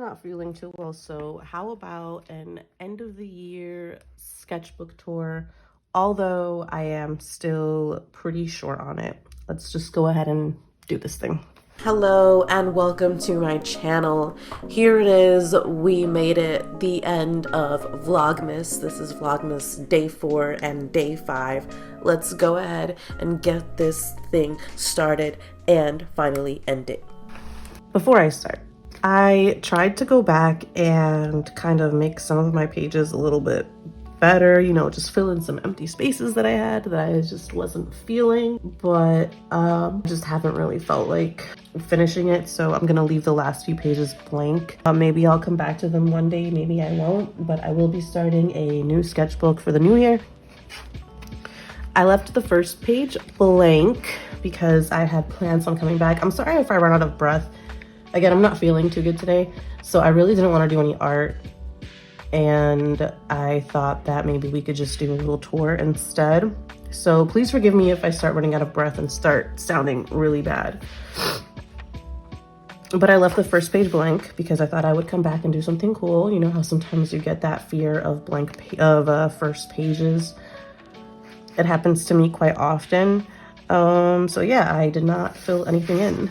not feeling too well, so how about an end of the year sketchbook tour? Although I am still pretty short on it. Let's just go ahead and do this thing. Hello and welcome to my channel. Here it is. We made it, the end of Vlogmas. This is Vlogmas day 4 and day 5. Let's go ahead and get this thing started and finally end it. Before I start, I tried to go back and kind of make some of my pages a little bit better, you know, just fill in some empty spaces that I had that I just wasn't feeling, but just haven't really felt like finishing it, so I'm gonna leave the last few pages blank. Maybe I'll come back to them one day, maybe I won't, but I will be starting a new sketchbook for the new year. I left the first page blank because I had plans on coming back. I'm sorry if I run out of breath. Again, I'm not feeling too good today, so I really didn't want to do any art, and I thought that maybe we could just do a little tour instead. So please forgive me if I start running out of breath and start sounding really bad. But I left the first page blank because I thought I would come back and do something cool. You know how sometimes you get that fear of first pages. It happens to me quite often. So yeah, I did not fill anything in.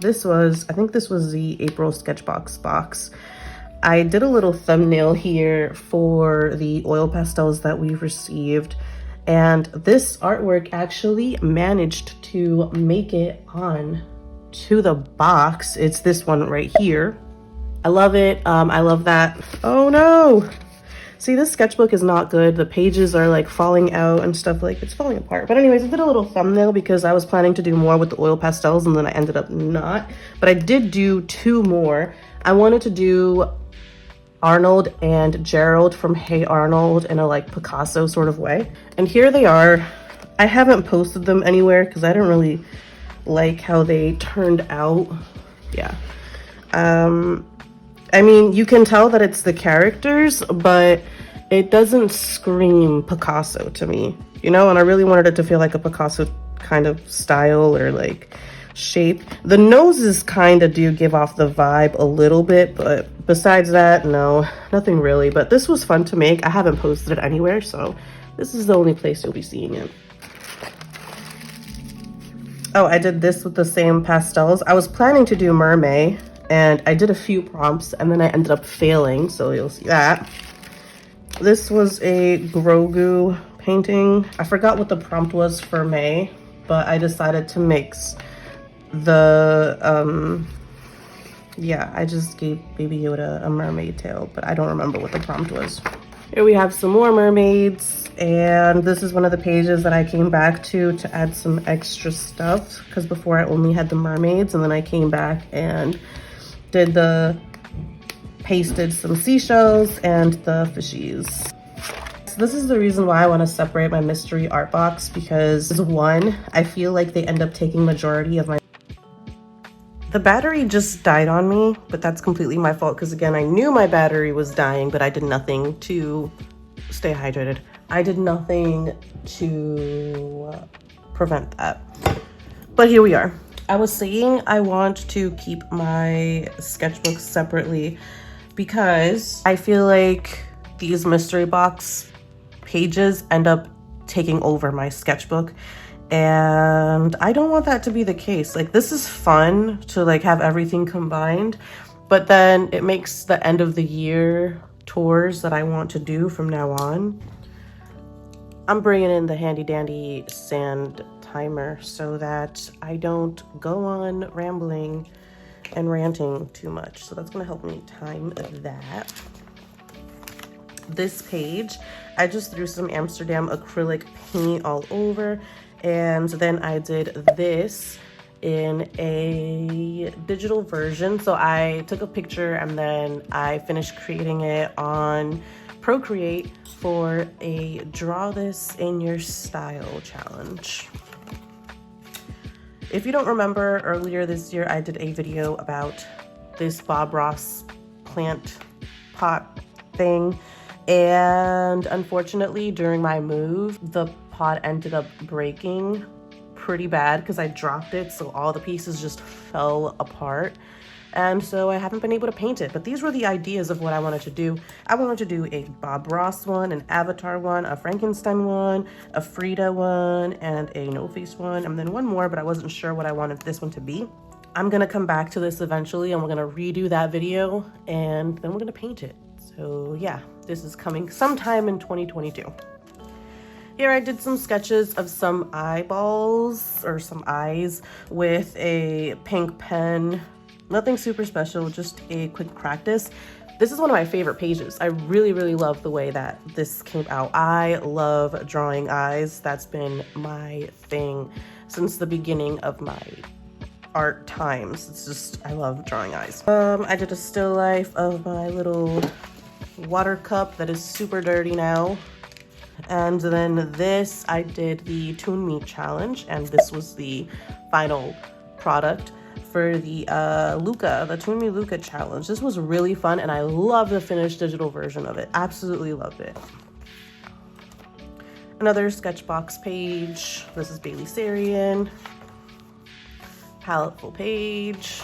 I think this was the April Sketchbox box. I did a little thumbnail here for the oil pastels that we received, and this artwork actually managed to make it on to the box. It's this one right here. I love it. I love that. Oh no! See, this sketchbook is not good. The pages are like falling out and stuff, like it's falling apart. But anyways, I did a little thumbnail because I was planning to do more with the oil pastels and then I ended up not. But I did do 2 more. I wanted to do Arnold and Gerald from Hey Arnold in a like Picasso sort of way. And here they are. I haven't posted them anywhere because I didn't really like how they turned out. Yeah. I mean, you can tell that it's the characters, but it doesn't scream Picasso to me, you know? And I really wanted it to feel like a Picasso kind of style or like shape. The noses kind of do give off the vibe a little bit, but besides that, no, nothing really. But this was fun to make. I haven't posted it anywhere, so this is the only place you'll be seeing it. Oh, I did this with the same pastels. I was planning to do Mermaid, and I did a few prompts and then I ended up failing, so you'll see that. This was a Grogu painting. I forgot what the prompt was for May, but I decided to mix the, yeah, I just gave Baby Yoda a mermaid tail, but I don't remember what the prompt was. Here we have some more mermaids, and this is one of the pages that I came back to add some extra stuff, because before I only had the mermaids, and then I came back and pasted some seashells and the fishies. So this is the reason why I want to separate my mystery art box, because 1, I feel like they end up taking majority of my... The battery just died on me, but that's completely my fault because again, I knew my battery was dying, but I did nothing to stay hydrated. I did nothing to prevent that. But here we are. I was saying I want to keep my sketchbooks separately because I feel like these mystery box pages end up taking over my sketchbook, and I don't want that to be the case. Like, this is fun to like have everything combined, but then it makes the end of the year tours that I want to do from now on. I'm bringing in the handy dandy sand timer so that I don't go on rambling and ranting too much. So that's gonna help me time that. This page, I just threw some Amsterdam acrylic paint all over, and then I did this in a digital version. So I took a picture and then I finished creating it on Procreate for a Draw This in Your Style challenge. If you don't remember, earlier this year I did a video about this Bob Ross plant pot thing, and unfortunately during my move the pot ended up breaking pretty bad because I dropped it, so all the pieces just fell apart. and so I haven't been able to paint it. But these were the ideas of what I wanted to do. I wanted to do a Bob Ross one, an Avatar one, a Frankenstein one, a Frida one, and a No Face one, and then one more, but I wasn't sure what I wanted this one to be. I'm gonna come back to this eventually, and we're gonna redo that video, and then we're gonna paint it. So yeah, this is coming sometime in 2022. Here I did some sketches of some eyeballs or some eyes with a pink pen. Nothing super special, just a quick practice. This is one of my favorite pages. I really, really love the way that this came out. I love drawing eyes. That's been my thing since the beginning of my art times. It's just, I love drawing eyes. I did a still life of my little water cup that is super dirty now. And then this, I did the Toon Me challenge, and this was the final product for the Luca, the Toon Me Luca challenge. This was really fun, and I love the finished digital version of it. Absolutely loved it. Another Sketchbox page. This is Bailey Sarian. Palettefull page.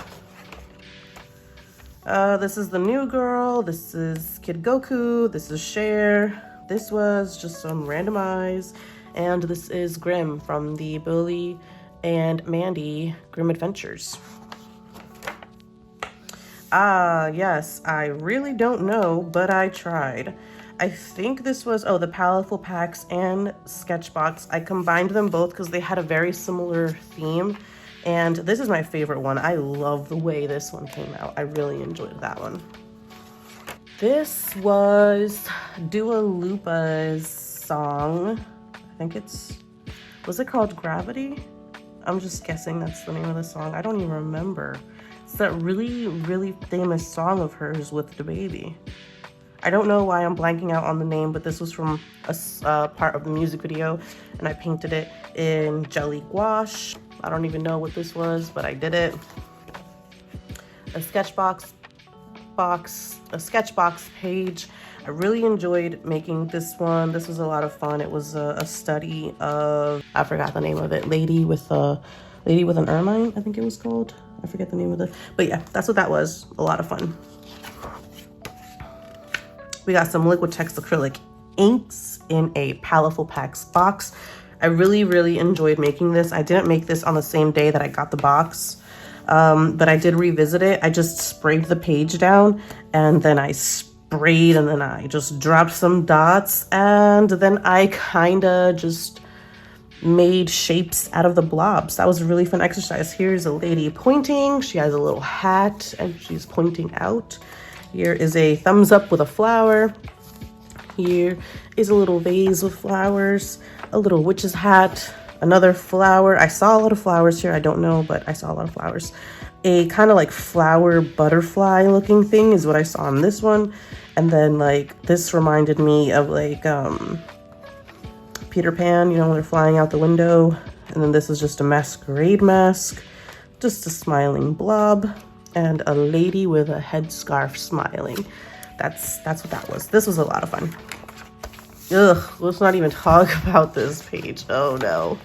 This is the New Girl. This is Kid Goku. This is Cher. This was just some random eyes, and this is Grimm from the Billy and Mandy Grimm Adventures. Yes, I really don't know, but I tried. I think this was, the Palettefull packs and Sketchbox. I combined them both because they had a very similar theme, and this is my favorite one. I love the way this one came out. I really enjoyed that one. This was Dua Lipa's song. I think was it called Gravity? I'm just guessing that's the name of the song. I don't even remember. It's that really, really famous song of hers with DaBaby. I don't know why I'm blanking out on the name, but this was from a part of the music video, and I painted it in jelly gouache. I don't even know what this was, but I did it. A Sketchbox page. I really enjoyed making this one. This was a lot of fun. It was a study of, I forgot the name of it, Lady with an Ermine, I think it was called. I forget the name of it, but yeah, that's what that was. A lot of fun. We got some Liquitex acrylic inks in a Palettefull packs box. I really, really enjoyed making this. I didn't make this on the same day that I got the box. But I did revisit it. I just sprayed the page down, and then I sprayed, and then I just dropped some dots, and then I kind of just made shapes out of the blobs. That was a really fun exercise. Here's a lady pointing. She has a little hat, and she's pointing out. Here is a thumbs up with a flower. Here is a little vase with flowers, a little witch's hat, another flower. I saw a lot of flowers here. I don't know, but I saw a lot of flowers. A kind of like flower butterfly looking thing is what I saw on this one. And then like this reminded me of like Peter Pan, you know, when they're flying out the window. And then this is just a masquerade mask, just a smiling blob, and a lady with a headscarf smiling. That's what that was. This was a lot of fun. Ugh, let's not even talk about this page. Oh no.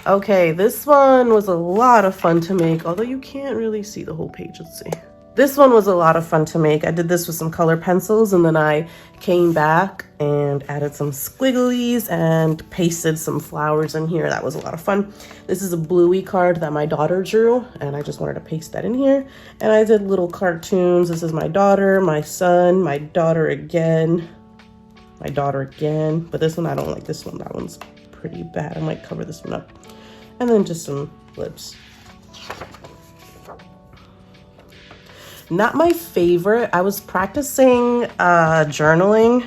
Okay, this one was a lot of fun to make, although you can't really see the whole page. Let's see. This one was a lot of fun to make. I did this with some color pencils, and then I came back and added some squigglies and pasted some flowers in here. That was a lot of fun. This is a Bluey card that my daughter drew, and I just wanted to paste that in here. And I did little cartoons. This is my daughter, my son, my daughter again, but this one, I don't like this one. That one's pretty bad. I might cover this one up. And then just some lips. Not my favorite. I was practicing journaling,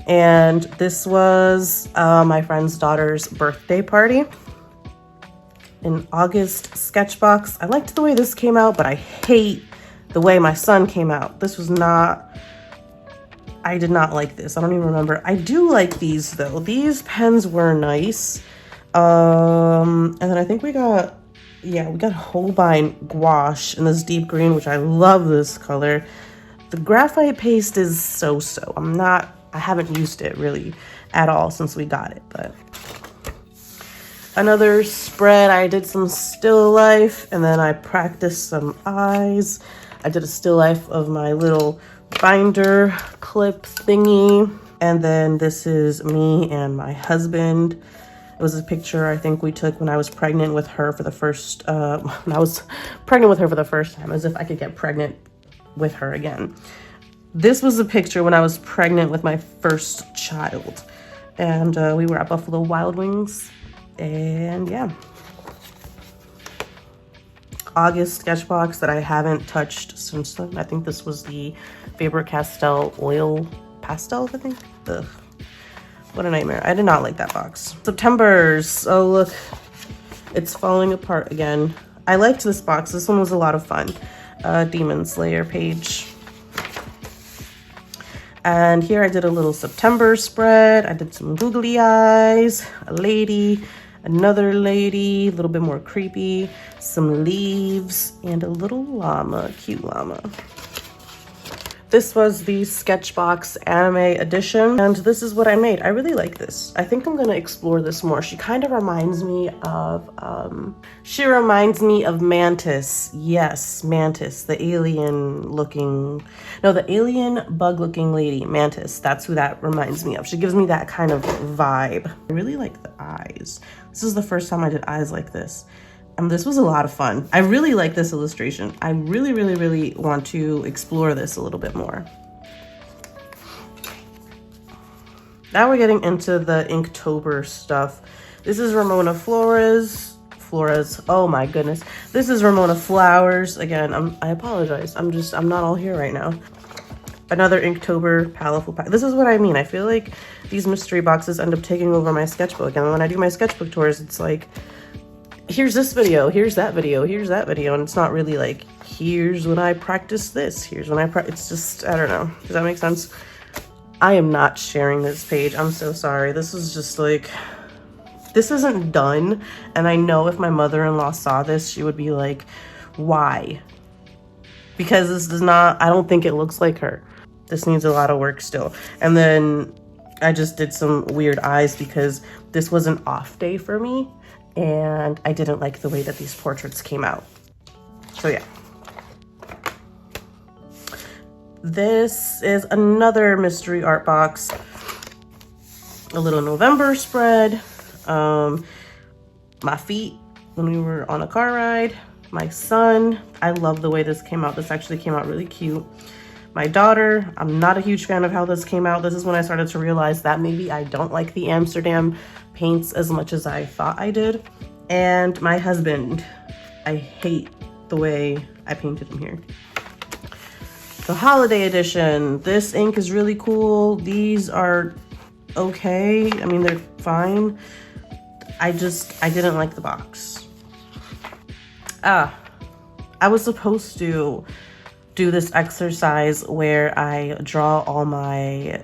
and this was my friend's daughter's birthday party. In August Sketchbox. I liked the way this came out, but I hate the way my son came out. This was not, I did not like this. I don't even remember. I do like these though. These pens were nice. And then I think we got Holbein Gouache in this deep green, which I love this color. The graphite paste is so-so. I haven't used it really at all since we got it, but Another spread, I did some still life, and then I practiced some eyes. I did a still life of my little binder clip thingy. And then this is me and my husband. It was a picture I think we took when I was pregnant with her for the first, when I was pregnant with her for the first time, as if I could get pregnant with her again. This was a picture when I was pregnant with my first child. And we were at Buffalo Wild Wings. And yeah. August sketch box that I haven't touched since then. I think this was the Faber-Castell oil pastels, I think. Ugh. What a nightmare. I did not like that box. September's. Oh, look. It's falling apart again. I liked this box. This one was a lot of fun. Demon Slayer page. And here I did a little September spread. I did some googly eyes, a lady, another lady, a little bit more creepy, some leaves, and a little llama, cute llama. This was the Sketchbox anime edition, and this is what I made. I really like this. I think I'm gonna explore this more. She kind of reminds me of, Mantis. Yes, Mantis, the alien bug looking lady, Mantis. That's who that reminds me of. She gives me that kind of vibe. I really like the eyes. This is the first time I did eyes like this. And this was a lot of fun. I really like this illustration. I really, really, really want to explore this a little bit more. Now we're getting into the Inktober stuff. This is Ramona Flores. Oh my goodness. This is Ramona Flowers. Again, I apologize. I'm not all here right now. Another Inktober palette. This is what I mean. I feel like these mystery boxes end up taking over my sketchbook. And when I do my sketchbook tours, it's like, here's this video, here's that video, here's that video, and it's not really like, here's when I practice this, here's when it's just, I don't know. Does that make sense? I am not sharing this page. I'm so sorry. This is just like, this isn't done. And I know if my mother-in-law saw this, she would be like, why? Because this does not, I don't think it looks like her. This needs a lot of work still. And then I just did some weird eyes because this was an off day for me. And I didn't like the way that these portraits came out. So yeah. This is another mystery art box. A little November spread. My feet when we were on a car ride. My son. I love the way this came out. This actually came out really cute. My daughter. I'm not a huge fan of how this came out. This is when I started to realize that maybe I don't like the Amsterdam paints as much as I thought I did. And my husband, I hate the way I painted him here. The holiday edition. This ink is really cool. These are okay. I mean, they're fine. I didn't like the box. I was supposed to do this exercise where I draw all my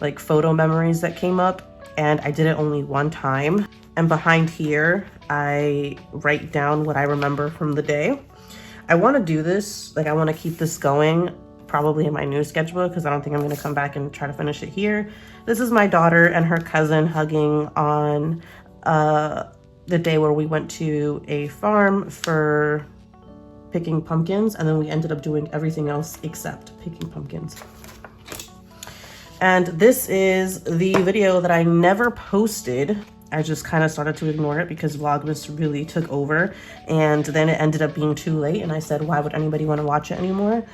like photo memories that came up. And I did it only one time. And behind here, I write down what I remember from the day. I want to do this, like I want to keep this going, probably in my new sketchbook, because I don't think I'm going to come back and try to finish it here. This is my daughter and her cousin hugging on the day where we went to a farm for picking pumpkins. And then we ended up doing everything else except picking pumpkins. And this is the video that I never posted. I just kind of started to ignore it because Vlogmas really took over. And then it ended up being too late. And I said, why would anybody want to watch it anymore?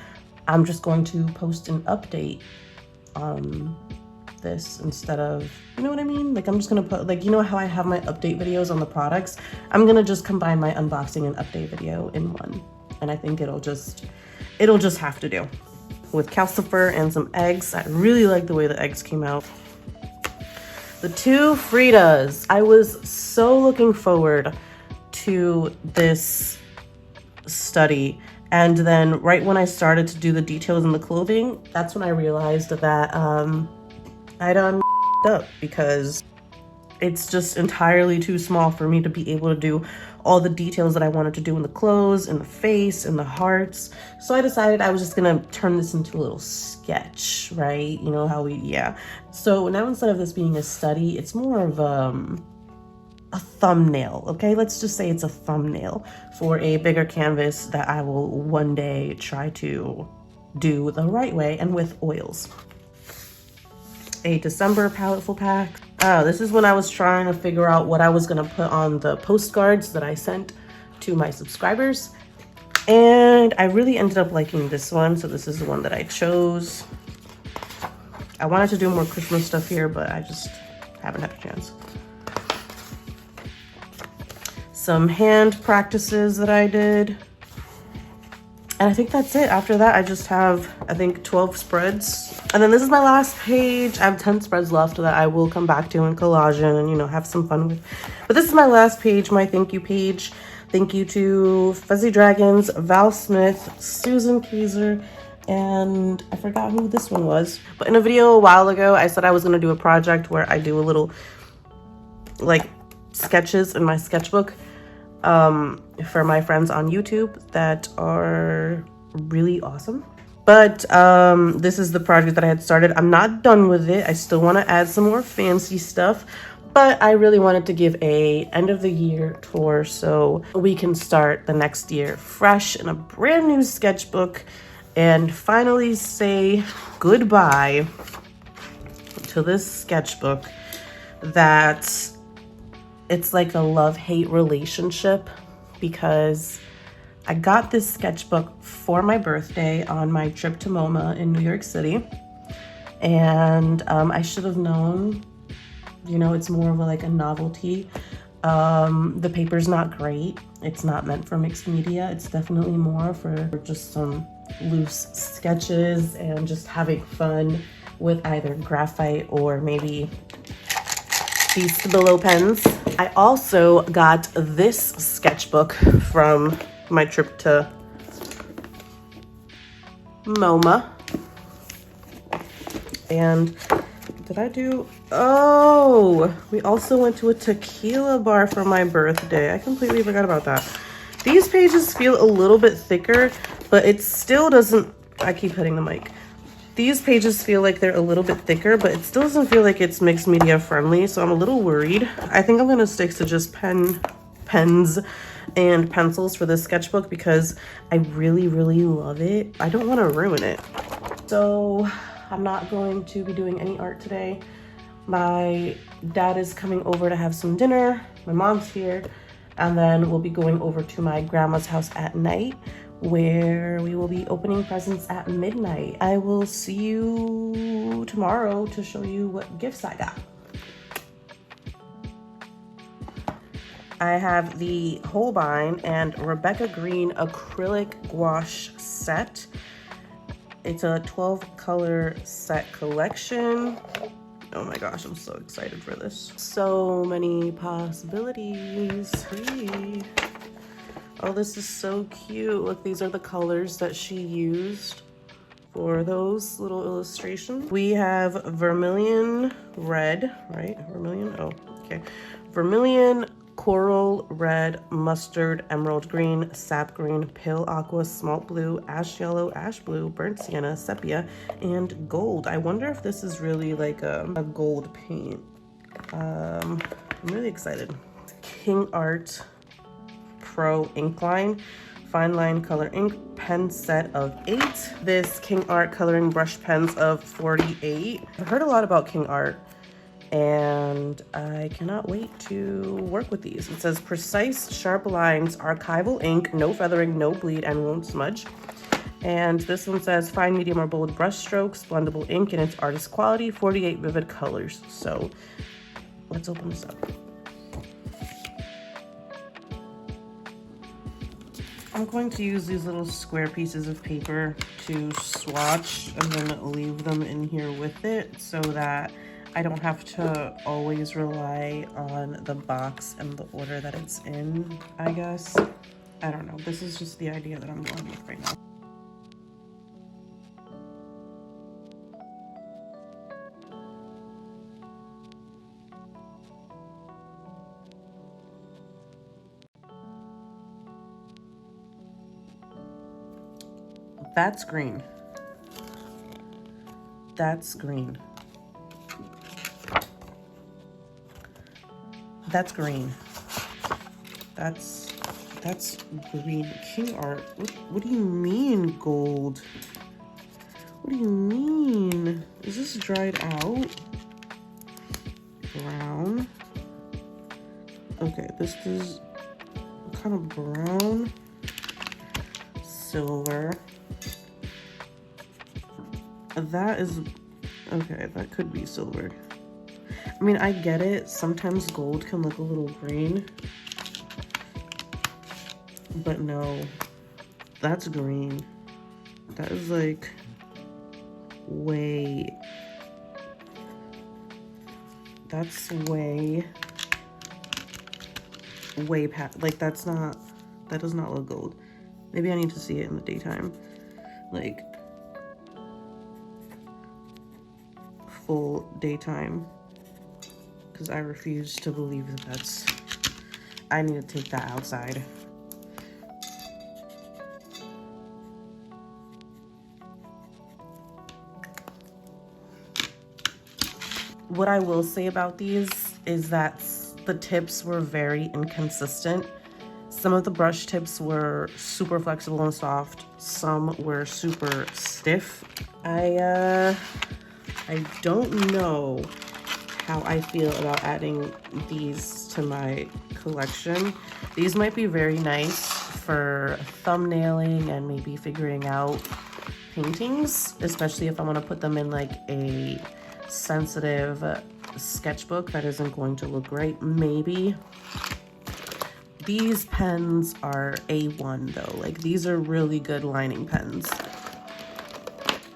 I'm just going to post an update on this instead of, you know what I mean? Like I'm just going to put, like, you know how I have my update videos on the products? I'm going to just combine my unboxing and update video in one. And I think it'll just have to do. With calcifer and some eggs. I really like the way the eggs came out. The two Fridas. I was so looking forward to this study. And then right when I started to do the details in the clothing, that's when I realized that I done up because it's just entirely too small for me to be able to do all the details that I wanted to do in the clothes, in the face, in the hearts. So I decided I was just gonna turn this into a little sketch, right? You know how yeah. So now instead of this being a study, it's more of a thumbnail, okay? Let's just say it's a thumbnail for a bigger canvas that I will one day try to do the right way and with oils. A December palettefull pack. Oh, this is when I was trying to figure out what I was gonna put on the postcards that I sent to my subscribers. And I really ended up liking this one, so this is the one that I chose. I wanted to do more Christmas stuff here, but I just haven't had a chance. Some hand practices that I did. And I think that's it. After that, I just have, I think, 12 spreads. And then this is my last page. I have 10 spreads left that I will come back to in collage and, you know, have some fun with. But this is my last page, my thank you page. Thank you to Fuzzy Dragons, Val Smith, Susan Kaiser, and I forgot who this one was. But in a video a while ago, I said I was going to do a project where I do a little, like, sketches in my sketchbook for my friends on YouTube that are really awesome. But this is the project that I had started. I'm not done with it. I still want to add some more fancy stuff, but I really wanted to give a end of the year tour so we can start the next year fresh in a brand new sketchbook and finally say goodbye to this sketchbook that it's like a love-hate relationship, because I got this sketchbook for my birthday on my trip to MoMA in New York City. And I should have known, you know, it's more of like a novelty. The paper's not great. It's not meant for mixed media. It's definitely more for just some loose sketches and just having fun with either graphite or maybe these Stabilo pens. I also got this sketchbook from my trip to MoMA. And did I do, oh, we also went to a tequila bar for my birthday. I completely forgot about that. These pages feel a little bit thicker, but it still doesn't, I keep hitting the mic. These pages feel like they're a little bit thicker, but it still doesn't feel like it's mixed media friendly, so I'm a little worried. I think I'm gonna stick to just pens and pencils for this sketchbook because I really, really love it. I don't wanna ruin it. So I'm not going to be doing any art today. My dad is coming over to have some dinner. My mom's here. And then we'll be going over to my grandma's house at night, where we will be opening presents at midnight. I will see you tomorrow to show you what gifts I got. I have the Holbein and Rebecca Green acrylic gouache set. It's a 12 color set collection. Oh my gosh, I'm so excited for this. So many possibilities. Hey. Oh, this is so cute. Look, these are the colors that she used for those little illustrations. We have vermilion red, right? Vermilion, oh, okay. Vermilion, coral red, mustard, emerald green, sap green, pale aqua, smalt blue, ash yellow, ash blue, burnt sienna, sepia, and gold. I wonder if this is really like a gold paint. I'm really excited. King Art Pro ink line, fine line color ink pen set of 8. This King Art coloring brush pens of 48. I've heard a lot about King Art and I cannot wait to work with these. It says precise sharp lines, archival ink, no feathering, no bleed, and won't smudge. And this one says fine, medium, or bold brush strokes, blendable ink in its artist quality, 48 vivid colors. So let's open this up. I'm going to use these little square pieces of paper to swatch and then leave them in here with it so that I don't have to always rely on the box and the order that it's in, I guess. I don't know. This is just the idea that I'm going with right now. That's green. That's green. That's green. That's green. King art. What do you mean gold? What do you mean? Is this dried out? Brown. Okay, this is kind of brown. Silver. That is, okay, that could be silver. I mean, I get it. Sometimes gold can look a little green. But no, that's green. That is like way, that's way past, like that does not look gold. Maybe I need to see it in the daytime. Like full daytime. Because I refuse to believe that I need to take that outside. What I will say about these is that the tips were very inconsistent. Some of the brush tips were super flexible and soft. Some were super stiff. I don't know how I feel about adding these to my collection. These might be very nice for thumbnailing and maybe figuring out paintings, especially if I want to put them in like a sensitive sketchbook that isn't going to look great. Maybe. These pens are A1 though. Like these are really good lining pens.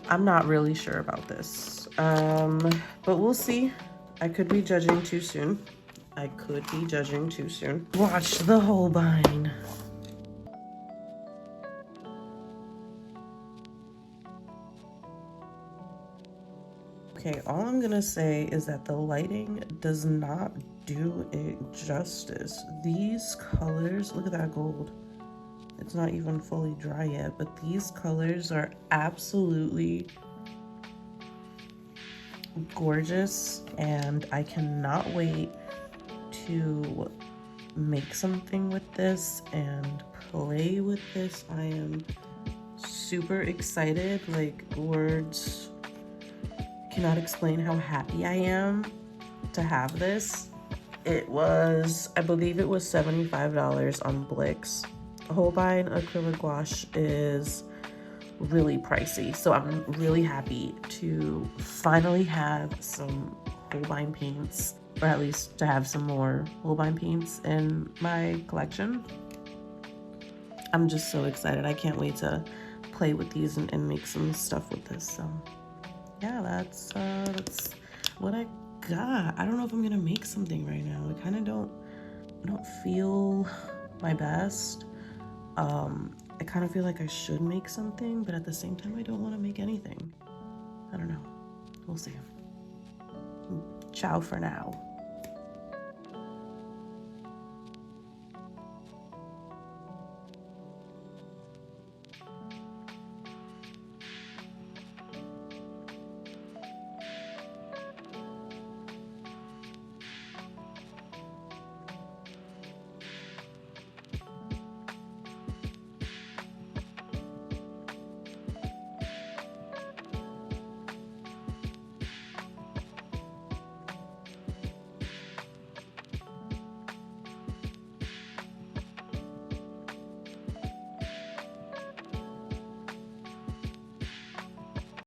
I'm not really sure about this. But we'll see. I could be judging too soon. I could be judging too soon. Watch the Holbein. Okay, all I'm gonna say is that the lighting does not do it justice. These colors, look at that gold. It's not even fully dry yet, but these colors are absolutely gorgeous, and I cannot wait to make something with this and play with this. I am super excited. Like, words cannot explain how happy I am to have this. It was, I believe it was $75 on Blix. Holbein acrylic gouache is really pricey, so I'm really happy to finally have some Holbein paints, or at least to have some more Holbein paints in my collection. I'm just so excited. I can't wait to play with these and make some stuff with this. So yeah, that's what I got. I don't know if I'm gonna make something right now. I kind of don't feel my best. I kind of feel like I should make something, but at the same time, I don't want to make anything. I don't know. We'll see. Ciao for now.